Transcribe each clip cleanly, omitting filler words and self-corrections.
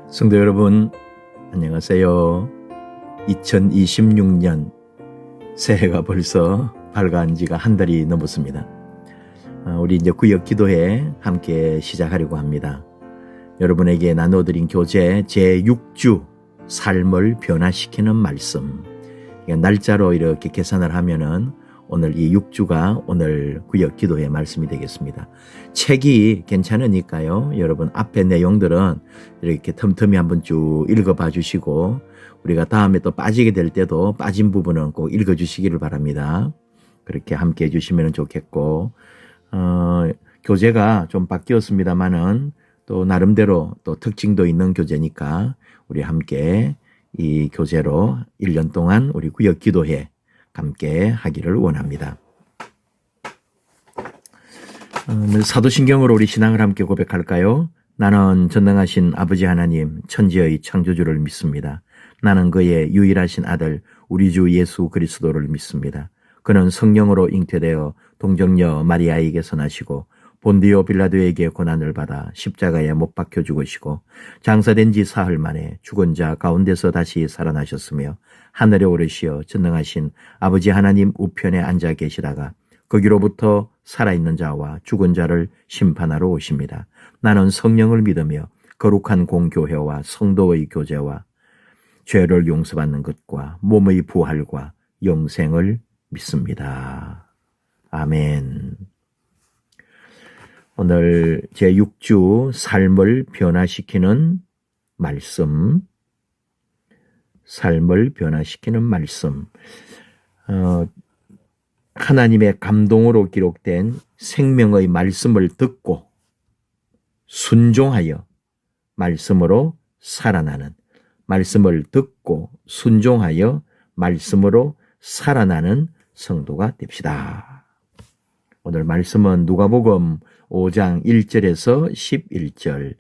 성도 여러분, 안녕하세요. 2026년 새해가 벌써 밝아온 지가 한 달이 넘었습니다. 우리 이제 구역 기도회 함께 시작하려고 합니다. 여러분에게 나눠드린 교재 제6주 삶을 변화시키는 말씀. 날짜로 이렇게 계산을 하면은 오늘 이 6주가 오늘 구역 기도회 말씀이 되겠습니다. 책이 괜찮으니까요. 여러분 앞에 내용들은 이렇게 틈틈이 한번 쭉 읽어봐 주시고 우리가 다음에 또 빠지게 될 때도 빠진 부분은 꼭 읽어주시기를 바랍니다. 그렇게 함께 해주시면 좋겠고 교재가 좀 바뀌었습니다만은 또 나름대로 또 특징도 있는 교재니까 우리 함께 이 교재로 1년 동안 우리 구역 기도회 함께 하기를 원합니다. 사도신경으로 우리 신앙을 함께 고백할까요? 나는 전능하신 아버지 하나님 천지의 창조주를 믿습니다. 나는 그의 유일하신 아들 우리 주 예수 그리스도를 믿습니다. 그는 성령으로 잉태되어 동정녀 마리아에게서 나시고 본디오 빌라도에게 고난을 받아 십자가에 못 박혀 죽으시고 장사된 지 사흘 만에 죽은 자 가운데서 다시 살아나셨으며 하늘에 오르시어 전능하신 아버지 하나님 우편에 앉아 계시다가 거기로부터 살아있는 자와 죽은 자를 심판하러 오십니다. 나는 성령을 믿으며 거룩한 공교회와 성도의 교제와 죄를 용서받는 것과 몸의 부활과 영생을 믿습니다. 아멘. 오늘 제6주 삶을 변화시키는 말씀, 삶을 변화시키는 말씀. 하나님의 감동으로 기록된 생명의 말씀을 듣고 순종하여 말씀으로 살아나는, 말씀을 듣고 순종하여 말씀으로 살아나는 성도가 됩시다. 오늘 말씀은 누가복음 5장 1절에서 11절.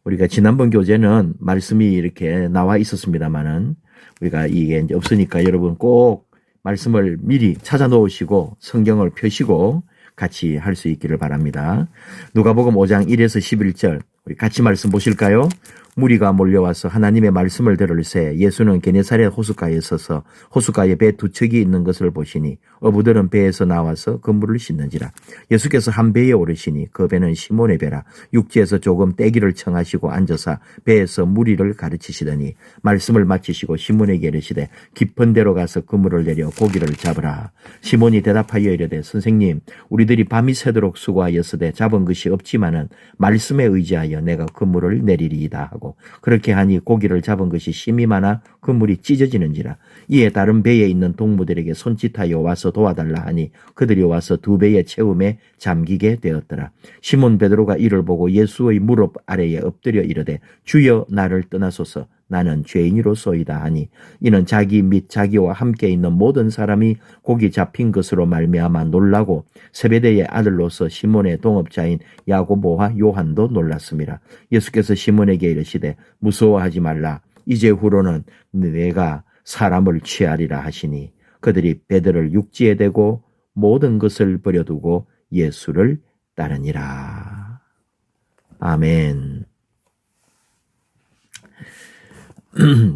우리가 지난번 교재는 말씀이 이렇게 나와 있었습니다만은 우리가 이게 이제 없으니까 여러분 꼭 말씀을 미리 찾아 놓으시고 성경을 펴시고 같이 할 수 있기를 바랍니다. 누가복음 5장 1에서 11절. 우리 같이 말씀 보실까요? 무리가 몰려와서 하나님의 말씀을 들을새 예수는 게네사렛 호숫가에 서서 호숫가에 배 두 척이 있는 것을 보시니 어부들은 배에서 나와서 그물을 씻는지라. 예수께서 한 배에 오르시니 그 배는 시몬의 배라. 육지에서 조금 떼기를 청하시고 앉아서 배에서 무리를 가르치시더니 말씀을 마치시고 시몬에게 이르시되 깊은 데로 가서 그물을 내려 고기를 잡으라. 시몬이 대답하여 이르되 선생님 우리들이 밤이 새도록 수고하였으되 잡은 것이 없지만은 말씀에 의지하여 내가 그물을 내리리이다 하고 그렇게 하니 고기를 잡은 것이 심이 많아 그물이 찢어지는지라. 이에 다른 배에 있는 동무들에게 손짓하여 와서 도와달라 하니 그들이 와서 두 배의 채움에 잠기게 되었더라. 시몬 베드로가 이를 보고 예수의 무릎 아래에 엎드려 이르되 주여 나를 떠나소서 나는 죄인이로소이다 하니 이는 자기 및 자기와 함께 있는 모든 사람이 고기 잡힌 것으로 말미암아 놀라고 세베대의 아들로서 시몬의 동업자인 야고보와 요한도 놀랐습니다. 예수께서 시몬에게 이르시되 무서워하지 말라. 이제 후로는 내가 사람을 취하리라 하시니 그들이 배들을 육지에 대고 모든 것을 버려두고 예수를 따르니라. 아멘.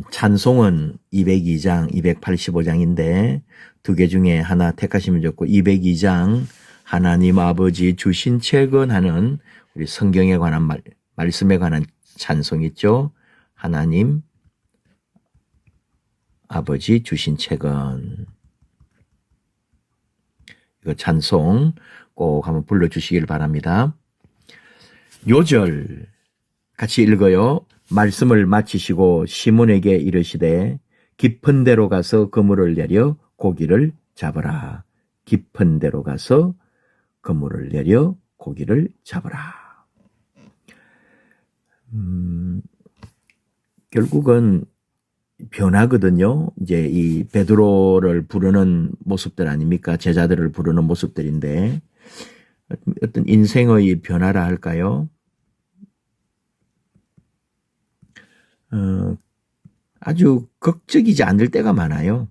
찬송은 202장, 285장인데 두 개 중에 하나 택하시면 좋고 202장 하나님 아버지 주신 책은 하는 우리 성경에 관한 말씀에 관한 찬송 있죠. 하나님 아버지 주신 책은 이거 찬송 꼭 한번 불러주시길 바랍니다. 요절 같이 읽어요. 말씀을 마치시고 시몬에게 이르시되 깊은 데로 가서 그물을 내려 고기를 잡으라. 깊은 데로 가서 그물을 내려 고기를 잡으라. 결국은 변하거든요. 이제 이 베드로를 부르는 모습들 아닙니까? 제자들을 부르는 모습들인데 어떤 인생의 변화라 할까요? 아주 극적이지 않을 때가 많아요.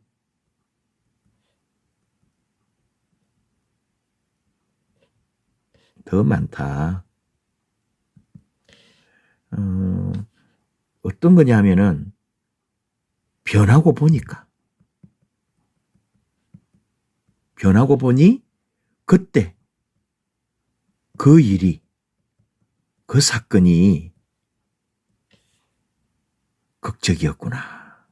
더 많다. 어떤 거냐 하면은 변하고 보니 그때 그 일이, 그 사건이 극적이었구나.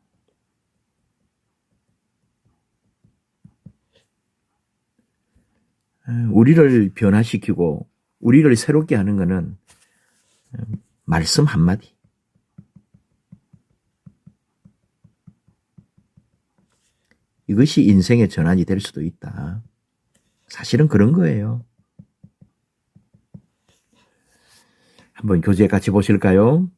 우리를 변화시키고 우리를 새롭게 하는 것은 말씀 한마디. 이것이 인생의 전환이 될 수도 있다. 사실은 그런 거예요. 한번 교재 같이 보실까요?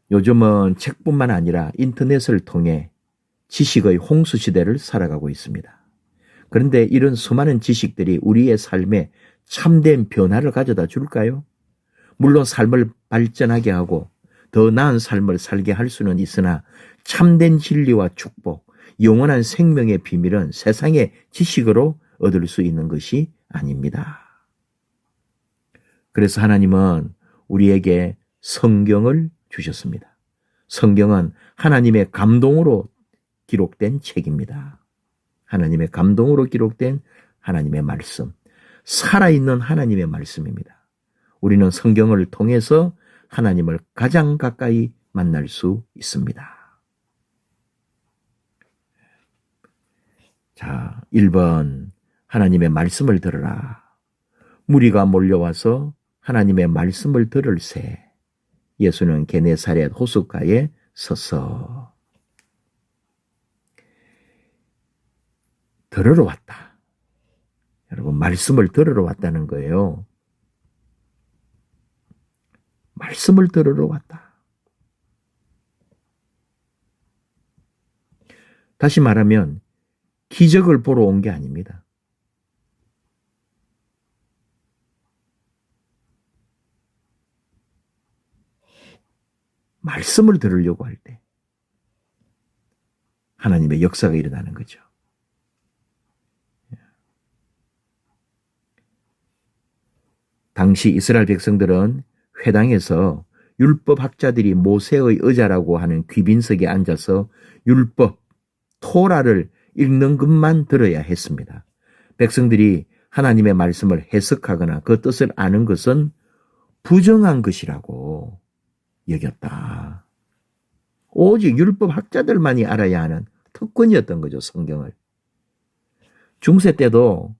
요즘은 책뿐만 아니라 인터넷을 통해 지식의 홍수 시대를 살아가고 있습니다. 그런데 이런 수많은 지식들이 우리의 삶에 참된 변화를 가져다 줄까요? 물론 삶을 발전하게 하고 더 나은 삶을 살게 할 수는 있으나 참된 진리와 축복, 영원한 생명의 비밀은 세상의 지식으로 얻을 수 있는 것이 아닙니다. 그래서 하나님은 우리에게 성경을 주셨습니다. 성경은 하나님의 감동으로 기록된 책입니다. 하나님의 감동으로 기록된 하나님의 말씀, 살아있는 하나님의 말씀입니다. 우리는 성경을 통해서 하나님을 가장 가까이 만날 수 있습니다. 자, 1번 하나님의 말씀을 들으라. 무리가 몰려와서 하나님의 말씀을 들을새. 예수는 게네사렛 호숫가에 서서 들으러 왔다. 여러분, 말씀을 들으러 왔다는 거예요. 말씀을 들으러 왔다. 다시 말하면 기적을 보러 온 게 아닙니다. 말씀을 들으려고 할 때 하나님의 역사가 일어나는 거죠. 당시 이스라엘 백성들은 회당에서 율법학자들이 모세의 의자라고 하는 귀빈석에 앉아서 율법, 토라를 읽는 것만 들어야 했습니다. 백성들이 하나님의 말씀을 해석하거나 그 뜻을 아는 것은 부정한 것이라고 여겼다. 오직 율법학자들만이 알아야 하는 특권이었던 거죠, 성경을. 중세 때도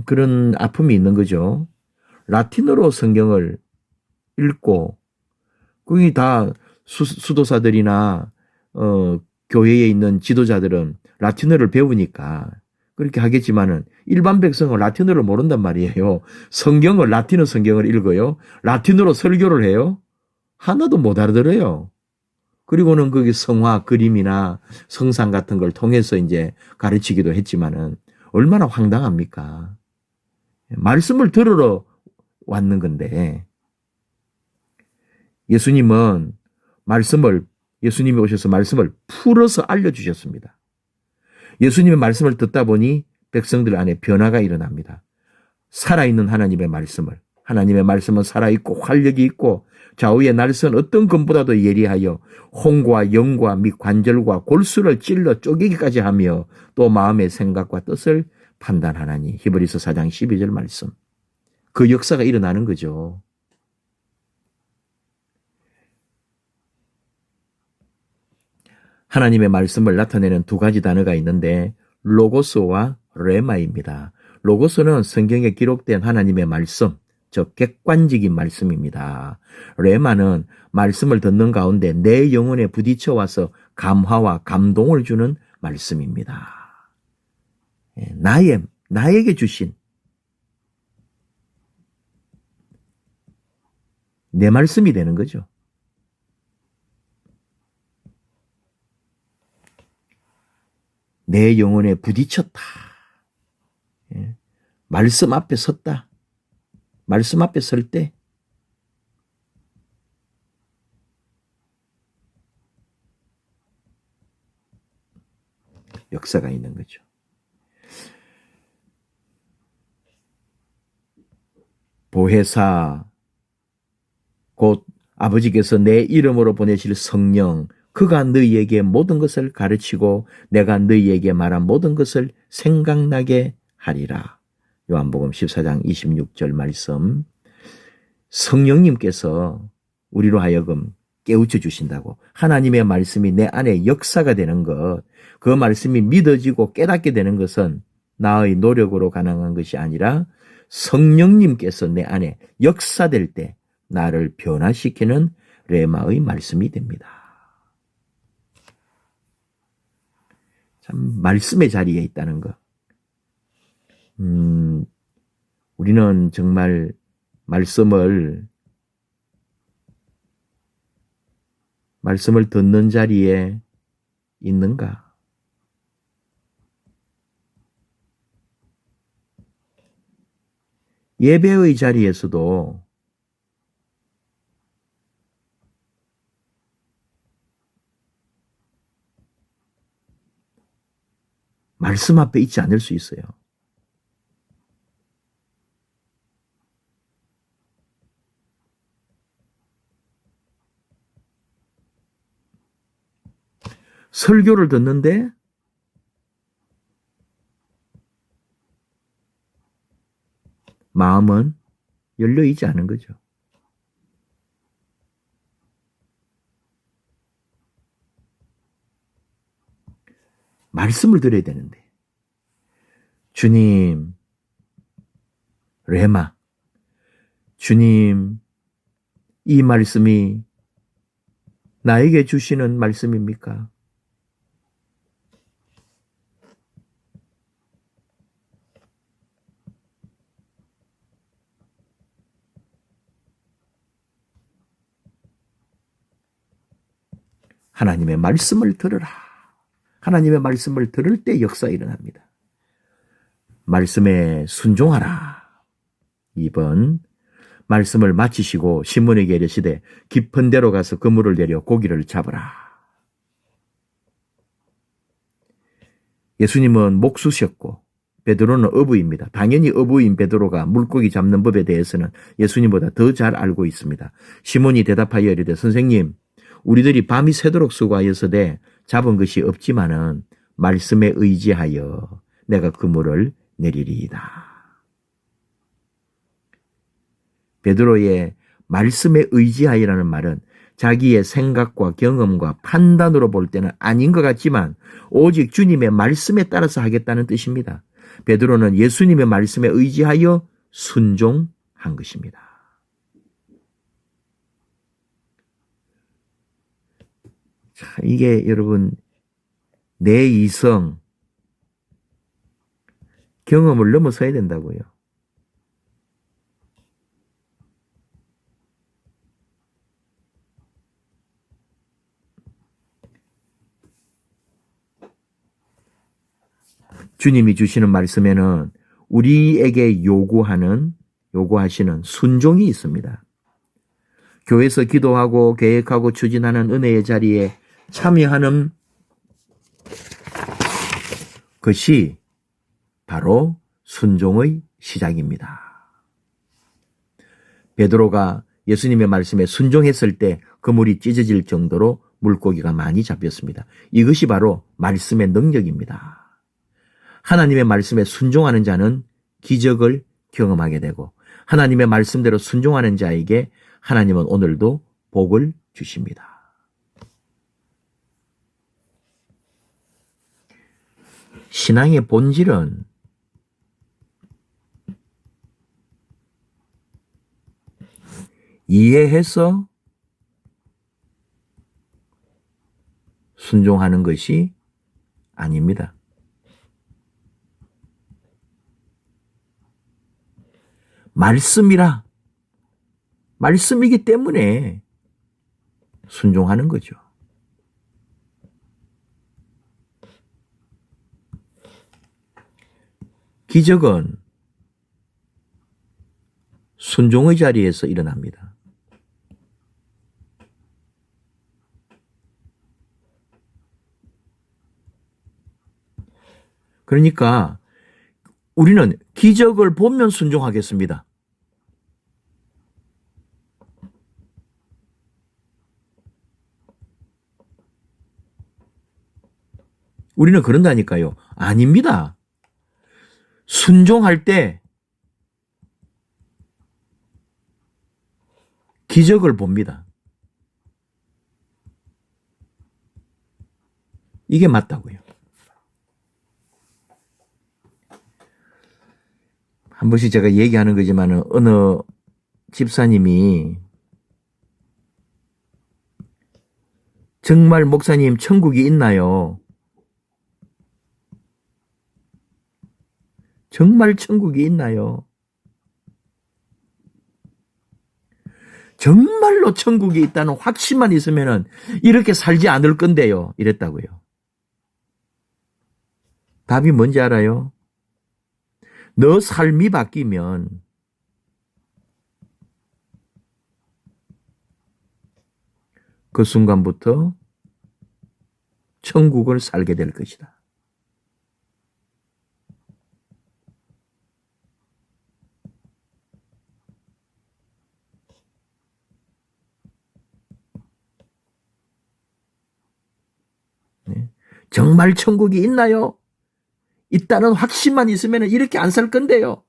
그런 아픔이 있는 거죠. 라틴어로 성경을 읽고 그게 다 수도사들이나 교회에 있는 지도자들은 라틴어를 배우니까 그렇게 하겠지만은 일반 백성은 라틴어를 모른단 말이에요. 성경을 라틴어 성경을 읽어요. 라틴어로 설교를 해요. 하나도 못 알아들어요. 그리고는 거기 성화 그림이나 성상 같은 걸 통해서 이제 가르치기도 했지만은 얼마나 황당합니까? 말씀을 들으러 왔는 건데 예수님이 오셔서 말씀을 풀어서 알려주셨습니다. 예수님의 말씀을 듣다 보니 백성들 안에 변화가 일어납니다. 살아있는 하나님의 말씀은 살아있고 활력이 있고 좌우의 날선 어떤 검보다도 예리하여 혼과 영과 및 관절과 골수를 찔러 쪼개기까지 하며 또 마음의 생각과 뜻을 판단하나니. 히브리서 4장 12절 말씀. 그 역사가 일어나는 거죠. 하나님의 말씀을 나타내는 두 가지 단어가 있는데 로고스와 레마입니다. 로고스는 성경에 기록된 하나님의 말씀, 즉 객관적인 말씀입니다. 레마는 말씀을 듣는 가운데 내 영혼에 부딪혀 와서 감화와 감동을 주는 말씀입니다. 나에게 주신 내 말씀이 되는 거죠. 내 영혼에 부딪혔다. 말씀 앞에 섰다. 말씀 앞에 설 때 역사가 있는 거죠. 보혜사 곧 아버지께서 내 이름으로 보내실 성령, 그가 너희에게 모든 것을 가르치고 내가 너희에게 말한 모든 것을 생각나게 하리라. 요한복음 14장 26절 말씀. 성령님께서 우리로 하여금 깨우쳐 주신다고, 하나님의 말씀이 내 안에 역사가 되는 것, 그 말씀이 믿어지고 깨닫게 되는 것은 나의 노력으로 가능한 것이 아니라 성령님께서 내 안에 역사될 때 나를 변화시키는 레마의 말씀이 됩니다. 참 말씀의 자리에 있다는 것. 우리는 정말 말씀을 듣는 자리에 있는가? 예배의 자리에서도 말씀 앞에 있지 않을 수 있어요. 설교를 듣는데 마음은 열려있지 않은 거죠. 말씀을 들어야 되는데, 주님, 레마, 주님, 이 말씀이 나에게 주시는 말씀입니까? 하나님의 말씀을 들으라. 하나님의 말씀을 들을 때 역사 일어납니다. 말씀에 순종하라. 2번, 말씀을 마치시고 시몬에게 이르시되 깊은 데로 가서 그물을 내려 고기를 잡으라. 예수님은 목수셨고 베드로는 어부입니다. 당연히 어부인 베드로가 물고기 잡는 법에 대해서는 예수님보다 더 잘 알고 있습니다. 시몬이 대답하여 이르되 선생님, 우리들이 밤이 새도록 수고하여서되 잡은 것이 없지만은 말씀에 의지하여 내가 그물을 내리리이다. 베드로의 말씀에 의지하여라는 말은 자기의 생각과 경험과 판단으로 볼 때는 아닌 것 같지만 오직 주님의 말씀에 따라서 하겠다는 뜻입니다. 베드로는 예수님의 말씀에 의지하여 순종한 것입니다. 자, 이게 여러분 내 이성, 경험을 넘어서야 된다고요. 주님이 주시는 말씀에는 우리에게 요구하시는 순종이 있습니다. 교회에서 기도하고 계획하고 추진하는 은혜의 자리에 참여하는 것이 바로 순종의 시작입니다. 베드로가 예수님의 말씀에 순종했을 때 그물이 찢어질 정도로 물고기가 많이 잡혔습니다. 이것이 바로 말씀의 능력입니다. 하나님의 말씀에 순종하는 자는 기적을 경험하게 되고 하나님의 말씀대로 순종하는 자에게 하나님은 오늘도 복을 주십니다. 신앙의 본질은 이해해서 순종하는 것이 아닙니다. 말씀이기 때문에 순종하는 거죠. 기적은 순종의 자리에서 일어납니다. 그러니까 우리는 기적을 보면 순종하겠습니다. 우리는 그런다니까요. 아닙니다. 순종할 때 기적을 봅니다. 이게 맞다고요. 한 번씩 제가 얘기하는 거지만 어느 집사님이 정말 목사님 천국이 있나요? 정말 천국이 있나요? 정말로 천국이 있다는 확신만 있으면 이렇게 살지 않을 건데요. 이랬다고요. 답이 뭔지 알아요? 너 삶이 바뀌면 그 순간부터 천국을 살게 될 것이다. 정말 천국이 있나요? 있다는 확신만 있으면 이렇게 안 살 건데요.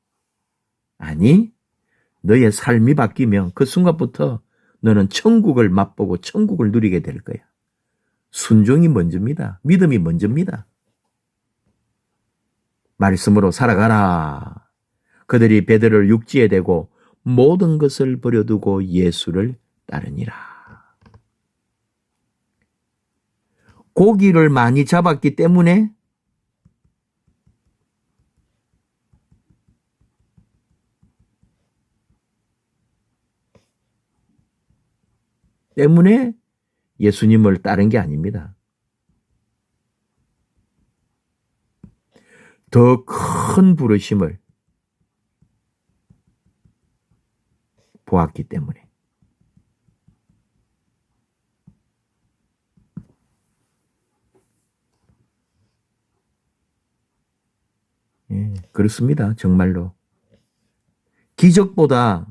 아니, 너의 삶이 바뀌면 그 순간부터 너는 천국을 맛보고 천국을 누리게 될 거야. 순종이 먼저입니다. 믿음이 먼저입니다. 말씀으로 살아가라. 그들이 베드로를 육지에 대고 모든 것을 버려두고 예수를 따르니라. 고기를 많이 잡았기 때문에 예수님을 따른 게 아닙니다. 더 큰 부르심을 보았기 때문에. 예, 그렇습니다. 정말로. 기적보다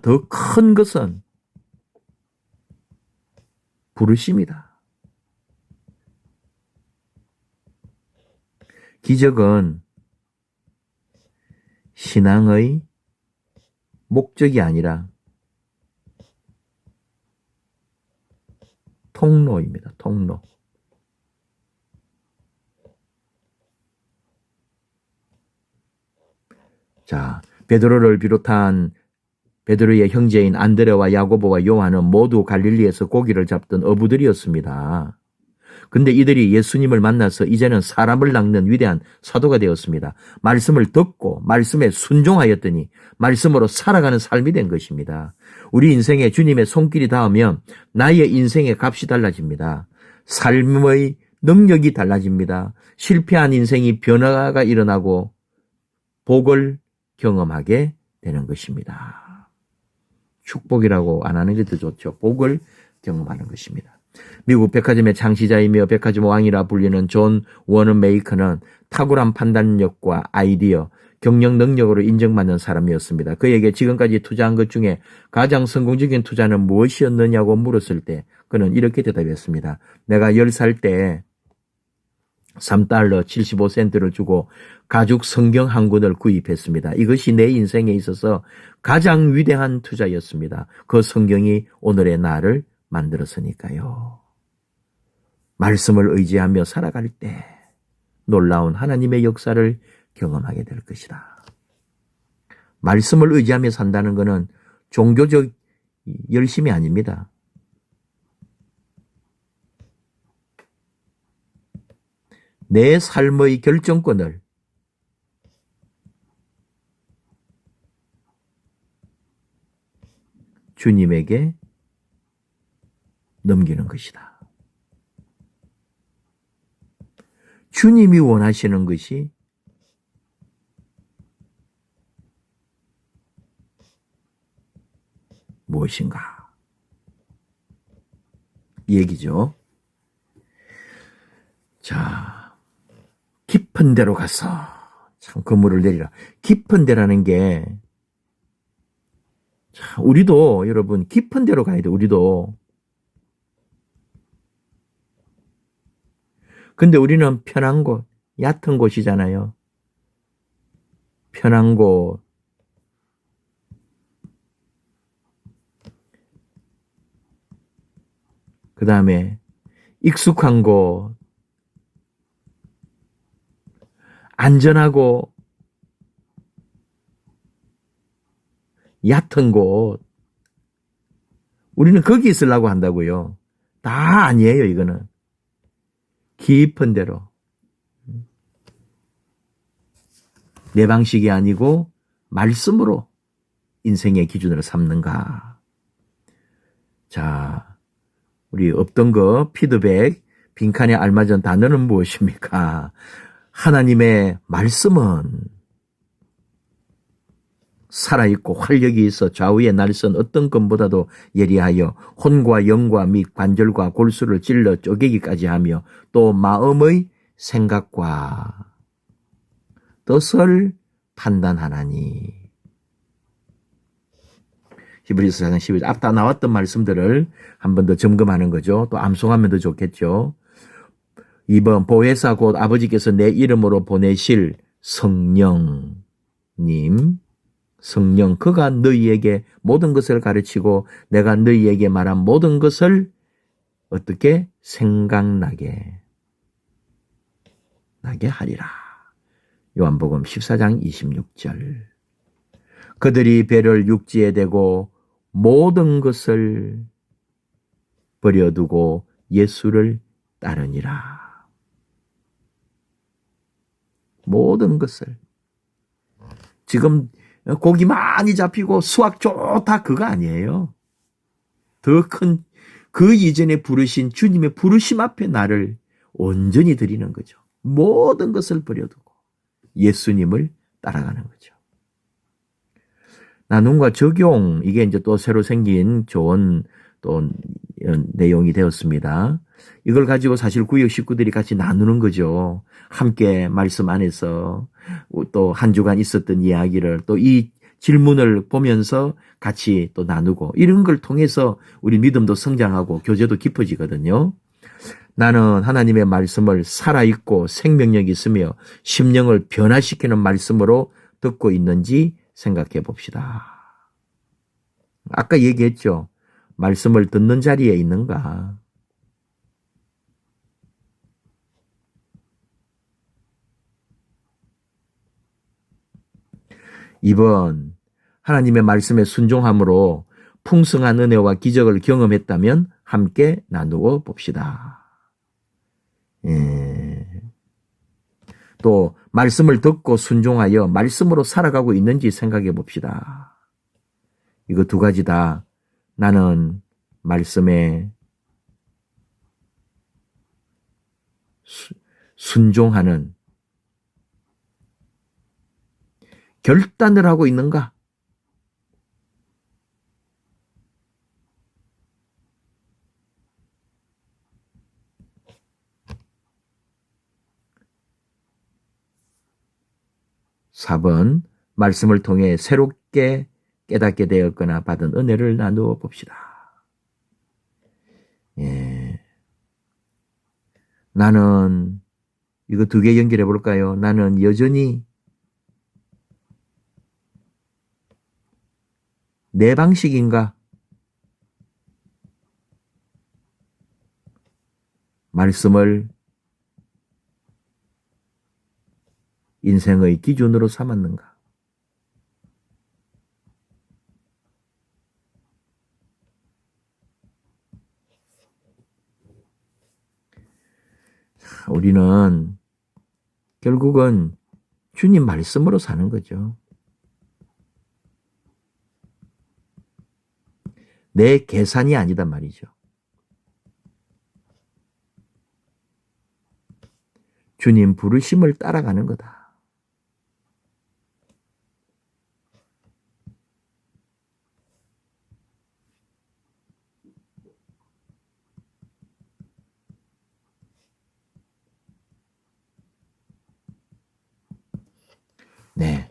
더 큰 것은 부르심이다. 기적은 신앙의 목적이 아니라 통로입니다. 통로. 자, 베드로를 비롯한 베드로의 형제인 안드레와 야고보와 요한은 모두 갈릴리에서 고기를 잡던 어부들이었습니다. 근데 이들이 예수님을 만나서 이제는 사람을 낚는 위대한 사도가 되었습니다. 말씀을 듣고 말씀에 순종하였더니 말씀으로 살아가는 삶이 된 것입니다. 우리 인생에 주님의 손길이 닿으면 나의 인생의 값이 달라집니다. 삶의 능력이 달라집니다. 실패한 인생이 변화가 일어나고 복을 경험하게 되는 것입니다. 축복이라고 안 하는 게 더 좋죠. 복을 경험하는 것입니다. 미국 백화점의 창시자이며 백화점 왕이라 불리는 존 워너메이커는 탁월한 판단력과 아이디어, 경영 능력으로 인정받는 사람이었습니다. 그에게 지금까지 투자한 것 중에 가장 성공적인 투자는 무엇이었느냐고 물었을 때 그는 이렇게 대답했습니다. 내가 10살 때 $3 75센트를 주고 가죽 성경 한 권을 구입했습니다. 이것이 내 인생에 있어서 가장 위대한 투자였습니다. 그 성경이 오늘의 나를 만들었으니까요. 말씀을 의지하며 살아갈 때 놀라운 하나님의 역사를 경험하게 될 것이다. 말씀을 의지하며 산다는 것은 종교적 열심이 아닙니다. 내 삶의 결정권을 주님에게 넘기는 것이다. 주님이 원하시는 것이 무엇인가? 이 얘기죠. 자, 깊은 데로 가서 참 그물을 내리라. 깊은 데라는 게 자, 우리도 여러분 깊은 데로 가야 돼. 우리도 근데 우리는 편한 곳, 얕은 곳이잖아요. 편한 곳. 그 다음에 익숙한 곳, 안전하고 얕은 곳. 우리는 거기 있으려고 한다고요. 다 아니에요, 이거는. 깊은 데로. 내 방식이 아니고 말씀으로 인생의 기준으로 삼는가. 자, 우리 없던 거 피드백, 빈칸에 알맞은 단어는 무엇입니까? 하나님의 말씀은 살아있고 활력이 있어 좌우의 날선 어떤 것보다도 예리하여 혼과 영과 및 관절과 골수를 찔러 쪼개기까지 하며 또 마음의 생각과 뜻을 판단하나니. 히브리서 4장 11절 앞다 나왔던 말씀들을 한 번 더 점검하는 거죠. 또 암송하면 더 좋겠죠. 2번 보혜사 곧 아버지께서 내 이름으로 보내실 성령님, 성령 그가 너희에게 모든 것을 가르치고 내가 너희에게 말한 모든 것을 어떻게 생각나게 하리라. 요한복음 14장 26절. 그들이 배를 육지에 대고 모든 것을 버려두고 예수를 따르니라. 모든 것을. 지금 고기 많이 잡히고 수확 좋다 그거 아니에요. 더 큰 그 이전에 부르신 주님의 부르심 앞에 나를 온전히 드리는 거죠. 모든 것을 버려두고 예수님을 따라가는 거죠. 나눔과 적용, 이게 이제 또 새로 생긴 좋은 또 내용이 되었습니다. 이걸 가지고 사실 구역 식구들이 같이 나누는 거죠. 함께 말씀 안에서 또 한 주간 있었던 이야기를 또 이 질문을 보면서 같이 또 나누고 이런 걸 통해서 우리 믿음도 성장하고 교제도 깊어지거든요. 나는 하나님의 말씀을 살아있고 생명력이 있으며 심령을 변화시키는 말씀으로 듣고 있는지 생각해 봅시다. 아까 얘기했죠. 말씀을 듣는 자리에 있는가? 2번 하나님의 말씀에 순종함으로 풍성한 은혜와 기적을 경험했다면 함께 나누어 봅시다. 또 말씀을 듣고 순종하여 말씀으로 살아가고 있는지 생각해 봅시다. 이거 두 가지 다 나는 말씀에 순종하는 결단을 하고 있는가? (4번) 말씀을 통해 새롭게 깨닫게 되었거나 받은 은혜를 나누어 봅시다. 나는 이거 두 개 연결해 볼까요? 나는 여전히 내 방식인가? 말씀을 인생의 기준으로 삼았는가? 우리는 결국은 주님 말씀으로 사는 거죠. 내 계산이 아니단 말이죠. 주님 부르심을 따라가는 거다. 네.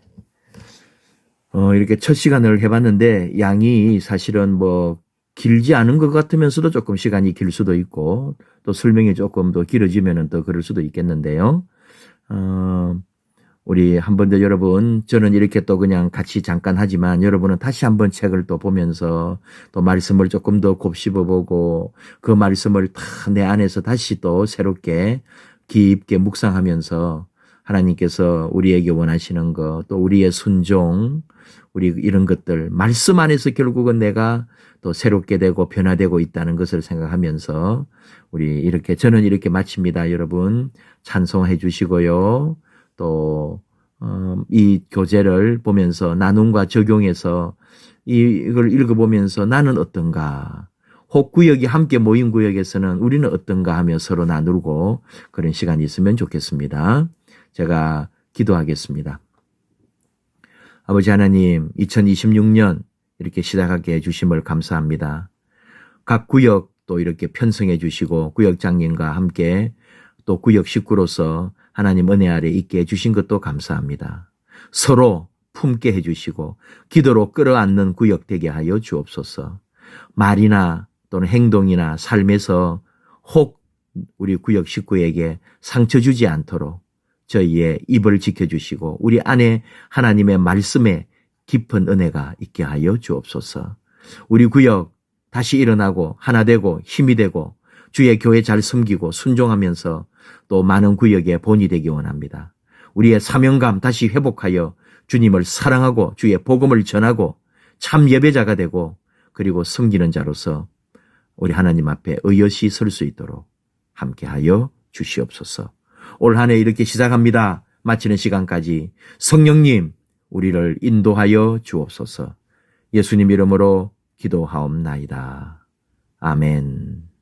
이렇게 첫 시간을 해봤는데 양이 사실은 뭐 길지 않은 것 같으면서도 조금 시간이 길 수도 있고 또 설명이 조금 더 길어지면 더 그럴 수도 있겠는데요. 우리 한 번 더 여러분, 저는 이렇게 또 그냥 같이 잠깐 하지만 여러분은 다시 한번 책을 또 보면서 또 말씀을 조금 더 곱씹어 보고 그 말씀을 다 내 안에서 다시 또 새롭게 깊게 묵상하면서 하나님께서 우리에게 원하시는 것, 또 우리의 순종, 우리 이런 것들, 말씀 안에서 결국은 내가 또 새롭게 되고 변화되고 있다는 것을 생각하면서 우리 이렇게, 저는 이렇게 마칩니다. 여러분, 찬송해 주시고요. 또, 이 교재를 보면서 나눔과 적용해서 이걸 읽어보면서 나는 어떤가, 혹 구역이 함께 모인 구역에서는 우리는 어떤가 하며 서로 나누고 그런 시간이 있으면 좋겠습니다. 제가 기도하겠습니다. 아버지 하나님, 2026년 이렇게 시작하게 해주심을 감사합니다. 각 구역 또 이렇게 편성해 주시고 구역장님과 함께 또 구역 식구로서 하나님 은혜 아래 있게 해주신 것도 감사합니다. 서로 품게 해주시고 기도로 끌어안는 구역 되게 하여 주옵소서. 말이나 또는 행동이나 삶에서 혹 우리 구역 식구에게 상처 주지 않도록 저희의 입을 지켜주시고 우리 안에 하나님의 말씀에 깊은 은혜가 있게 하여 주옵소서. 우리 구역 다시 일어나고 하나 되고 힘이 되고 주의 교회 잘 섬기고 순종하면서 또 많은 구역의 본이 되기 원합니다. 우리의 사명감 다시 회복하여 주님을 사랑하고 주의 복음을 전하고 참 예배자가 되고 그리고 섬기는 자로서 우리 하나님 앞에 의젓이 설 수 있도록 함께하여 주시옵소서. 올 한 해 이렇게 시작합니다. 마치는 시간까지 성령님 우리를 인도하여 주옵소서. 예수님 이름으로 기도하옵나이다. 아멘.